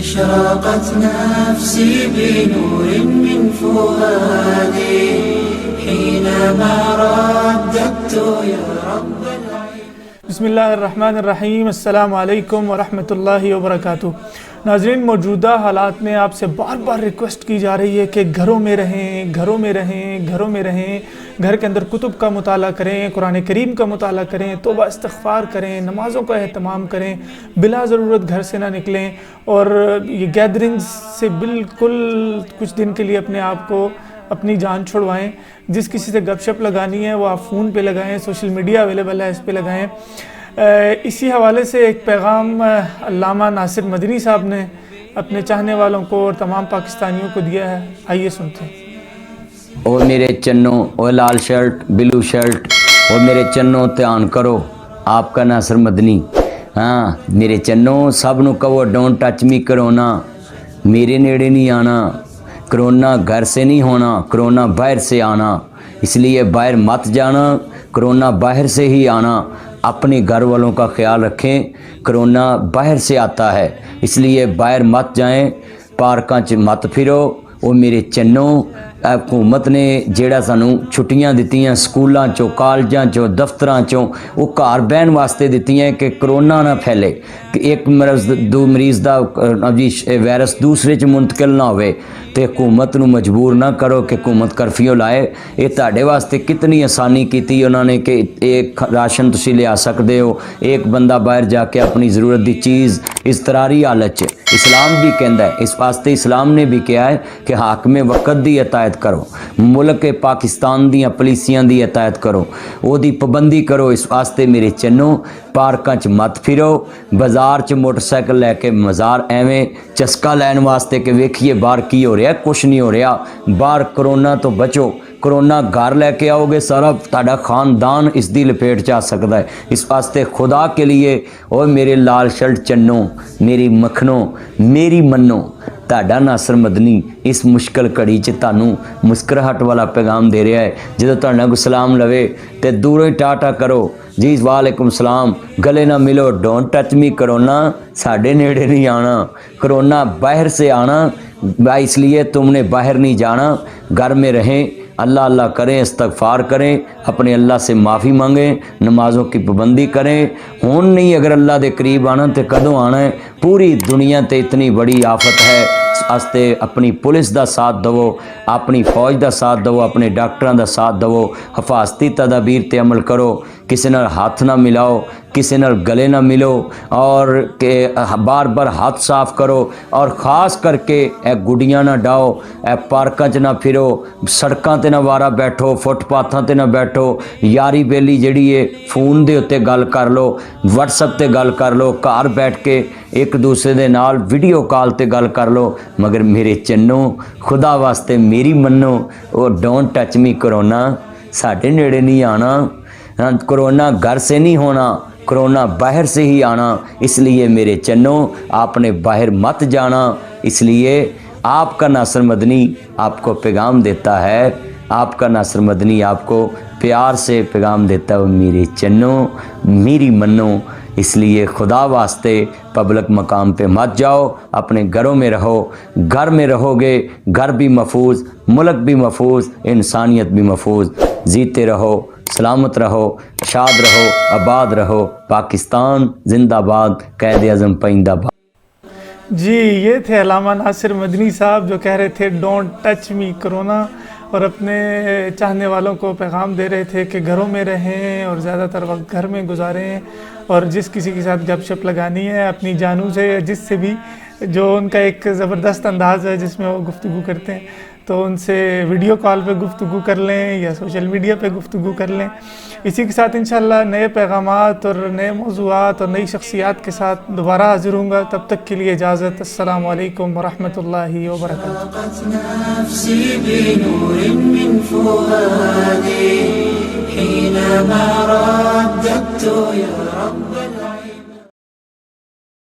أشرقت نفسي بنور من فؤادي حينما رددت يا رب العالمين. بسم اللہ الرحمن الرحیم. السلام علیکم ورحمۃ اللہ وبرکاتہ. ناظرین، موجودہ حالات میں آپ سے بار بار ریکویسٹ کی جا رہی ہے کہ گھروں میں رہیں، گھروں میں رہیں، گھروں میں رہیں. گھر کے اندر کتب کا مطالعہ کریں، قرآن کریم کا مطالعہ کریں، توبہ استغفار کریں، نمازوں کا اہتمام کریں، بلا ضرورت گھر سے نہ نکلیں. اور یہ گیدرنگز سے بالکل کچھ دن کے لیے اپنے آپ کو اپنی جان چھڑوائیں. جس کسی سے گپ شپ لگانی ہے وہ آپ فون پہ لگائیں، سوشل میڈیا اویلیبل ہے، اس پہ لگائیں. اسی حوالے سے ایک پیغام علامہ ناصر مدنی صاحب نے اپنے چاہنے والوں کو اور تمام پاکستانیوں کو دیا ہے. آئیے سنتے ہیں. او میرے چنوں، او لال شرٹ بلو شرٹ، او میرے چنوں دھیان کرو، آپ کا ناصر مدنی. ہاں میرے چنوں، سب نو کہو ڈونٹ ٹچ می کرونا، میرے نیڑے نہیں آنا. کرونا گھر سے نہیں ہونا، کرونا باہر سے آنا، اس لیے باہر مت جانا. کرونا باہر سے ہی آنا. اپنے گھر والوں کا خیال رکھیں، کرونا باہر سے آتا ہے، اس لیے باہر مت جائیں، پارکاں چ مت پھرو. وہ میرے چنوں، حکومت نے جیڑا سانو چھٹیاں دیتی ہیں سکولاں چوں، کالجاں چوں، دفتراں چوں، وہ گھر بہن واسطے دیتی ہیں کہ کرونا نہ پھیلے، کہ ایک مریض دا وائرس دوسرے چ منتقل نہ ہوئے. تو حکومت نو مجبور نہ کرو کہ حکومت کرفیو لائے. یہ تہاڈے واسطے کتنی آسانی کیتی انہوں نے کہ ایک راشن تسی لے آ سکتے ہو. ایک بندہ باہر جا کے اپنی ضرورت دی چیز اضطراری حالت اسلام بھی کہندا ہے، اس واسطے اسلام نے بھی کہا ہے کہ حاکم وقت دی اطاعت کرو، ملک پاکستان دیاں پولیسیاں دی اطاعت کرو، او دی پابندی کرو. اس واسطے میرے چنوں پارکاں چ مت پھرو، بازار چ موٹر سائیکل لے کے مزار ایویں چسکا لین واسطے کہ ویکھیے باہر کی ہو رہا، کچھ نہیں ہو رہا. باہر کرونا تو بچو. کرونا گھر لے کے آؤ گے، سارا تہاڈا خاندان اس دی لپیٹ چ آ سکتا ہے. اس واسطے خدا کے لیے او میرے لال شرٹ چنوں، میری مکھنوں، میری منو، تہاڈا ناصر مدنی اس مشکل گھڑی چ تانوں مسکراہٹ والا پیغام دے رہا ہے. جدوں تہاڈا کوئی سلام لوے تے دوروں ہی ٹاٹا کرو، جی وعلیکم السلام، گلے نہ ملو. ڈونٹ ٹچ می کرونا، ساڈے نیڑے نہیں آنا. کرونا باہر سے آنا، اس لیے تم نے باہر نہیں جانا. گھر میں رہیں، اللہ اللہ کریں، استغفار کریں، اپنے اللہ سے معافی مانگیں، نمازوں کی پابندی کریں. ہون نہیں اگر اللہ دے قریب آنا تے کدوں آنا ہے؟ پوری دنیا تے اتنی بڑی آفت ہے. اس واسطے اپنی پولیس دا ساتھ دو، اپنی فوج دا ساتھ دو، اپنے ڈاکٹراں دا ساتھ دو، حفاظتی تدابیر تے عمل کرو. کسی نال ہاتھ نہ ملاؤ، کسی نال گلے نہ ملو، اور کہ بار بار ہاتھ صاف کرو. اور خاص کر کے اے گڈیاں نہ ڈاؤ، اے پارکاں چ نہ پھرو، سڑکاں تے نہ وارا بیٹھو، فٹ پاتھاں تے نہ بیٹھو. یاری بیلی جڑی ہے فون دے اتے گل کر لو، WhatsApp تے گل کر لو، گھر بیٹھ کے ایک دوسرے دے نال ویڈیو کال تے گل کر لو. مگر میرے چنوں، خدا واسطے میری منو، oh don't touch me corona, ساڈے نیڑے نہیں آنا. کرونا گھر سے نہیں ہونا، کرونا باہر سے ہی آنا. اس لیے میرے چنوں، آپ نے باہر مت جانا. اس لیے آپ کا ناصر مدنی آپ کو پیغام دیتا ہے، آپ کا ناصر مدنی آپ کو پیار سے پیغام دیتا ہے، میرے چنوں میری منو. اس لیے خدا واسطے پبلک مقام پہ مت جاؤ، اپنے گھروں میں رہو. گھر میں رہو گے، گھر بھی محفوظ، ملک بھی محفوظ، انسانیت بھی محفوظ. جیتے رہو، سلامت رہو، شاد رہو، آباد رہو. پاکستان زندہ باد، قائد اعظم پائندہ باد. جی یہ تھے علامہ ناصر مدنی صاحب جو کہہ رہے تھے ڈونٹ ٹچ می کرونا، اور اپنے چاہنے والوں کو پیغام دے رہے تھے کہ گھروں میں رہیں اور زیادہ تر وقت گھر میں گزاریں. اور جس کسی کے ساتھ گپ شپ لگانی ہے اپنی جانوں سے، جس سے بھی، جو ان کا ایک زبردست انداز ہے جس میں وہ گفتگو کرتے ہیں، تو ان سے ویڈیو کال پہ گفتگو کر لیں یا سوشل میڈیا پہ گفتگو کر لیں. اسی کے ساتھ انشاءاللہ نئے پیغامات اور نئے موضوعات اور نئی شخصیات کے ساتھ دوبارہ حاضر ہوں گا. تب تک کے لیے اجازت. السلام علیکم ورحمۃ اللہ وبرکاتہ. نفسي بنور من فؤادي حينما رددت يا رب